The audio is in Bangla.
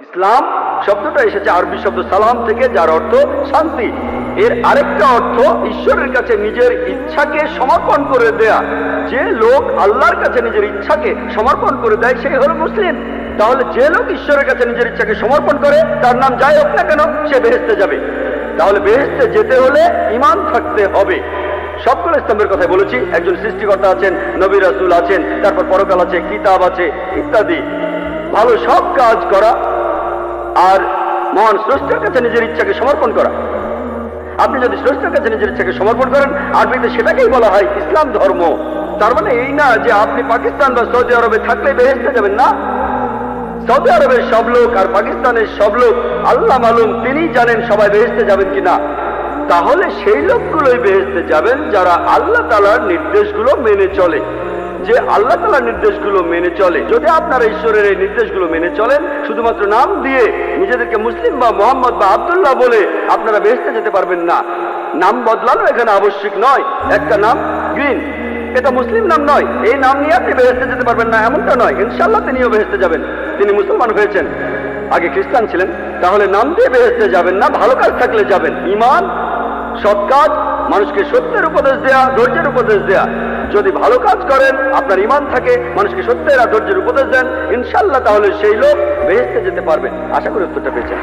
ইসলাম শব্দটা এসেছে আরবি শব্দ সালাম থেকে, যার অর্থ শান্তি। এর আরেকটা অর্থ ঈশ্বরের কাছে নিজের ইচ্ছাকে সমর্পণ করে দেয়া। যে লোক আল্লাহর কাছে নিজের ইচ্ছাকে সমর্পণ করে দেয় সেই হলো মুসলিম। তাহলে যে লোক ঈশ্বরের কাছে নিজের ইচ্ছাকে সমর্পণ করে, তার নাম যাই হোক না কেন, সে বেহেশতে যাবে। তাহলে বেহেশতে যেতে হলে ঈমান থাকতে হবে। সবগুলো স্তম্ভের কথাই বলেছি। একজন সৃষ্টিকর্তা আছেন, নবী রাসূল আছেন, তারপর পরকাল আছে, কিতাব আছে ইত্যাদি। ভালো সব কাজ করা আর মহান স্রষ্টার কাছে নিজের ইচ্ছাকে সমর্পণ করা। আপনি যদি স্রষ্টার কাছে নিজের ইচ্ছাকে সমর্পণ করেন, আরবিতে সেটাকেই বলা হয় ইসলাম ধর্ম। তার মানে এই না যে আপনি পাকিস্তান বা সৌদি আরবে থাকলে বেহেশতে যাবেন না। সৌদি আরবের সব লোক আর পাকিস্তানের সব লোক আল্লাহ মালুম, তিনি জানেন সবাই বেহেশতে যাবেন কিনা। তাহলে সেই লোকগুলোই বেহেশতে যাবেন যারা আল্লাহ তাআলার নির্দেশগুলো মেনে চলে। যে আল্লাহ তাআলার নির্দেশগুলো মেনে চলে। যদি আপনারা ঈশ্বরের এই নির্দেশগুলো মেনে চলেন, শুধুমাত্র নাম দিয়ে নিজেদেরকে মুসলিম বা মোহাম্মদ বা আব্দুল্লাহ বলে আপনারা বেহেশতে যেতে পারবেন না। নাম বদলানো এখানে আবশ্যিক নয়। একটা নাম গ্রিন, এটা মুসলিম নাম নয়। এই নাম নিয়ে আপনি বেহেশতে যেতে পারবেন না এমনটা নয়। ইনশাআল্লাহ তিনিও বেহেশতে যাবেন, তিনি মুসলমান হয়েছেন, আগে খ্রিস্টান ছিলেন। তাহলে নাম দিয়ে বেহেশতে যাবেন না, ভালো কাজ থাকলে যাবেন। ঈমান, সৎ কাজ, মানুষকে সত্যের উপদেশ দেয়া, ধৈর্যের উপদেশ দেয়া। যদি ভালো কাজ করেন, আপনার ঈমান থাকে, মানুষকে সত্যের আর ধৈর্যের উপদেশ দেন, ইনশাআল্লাহ তাহলে সেই লোক বেহেশতে যেতে পারবেন। আশা করি উত্তরটা পেয়েছেন।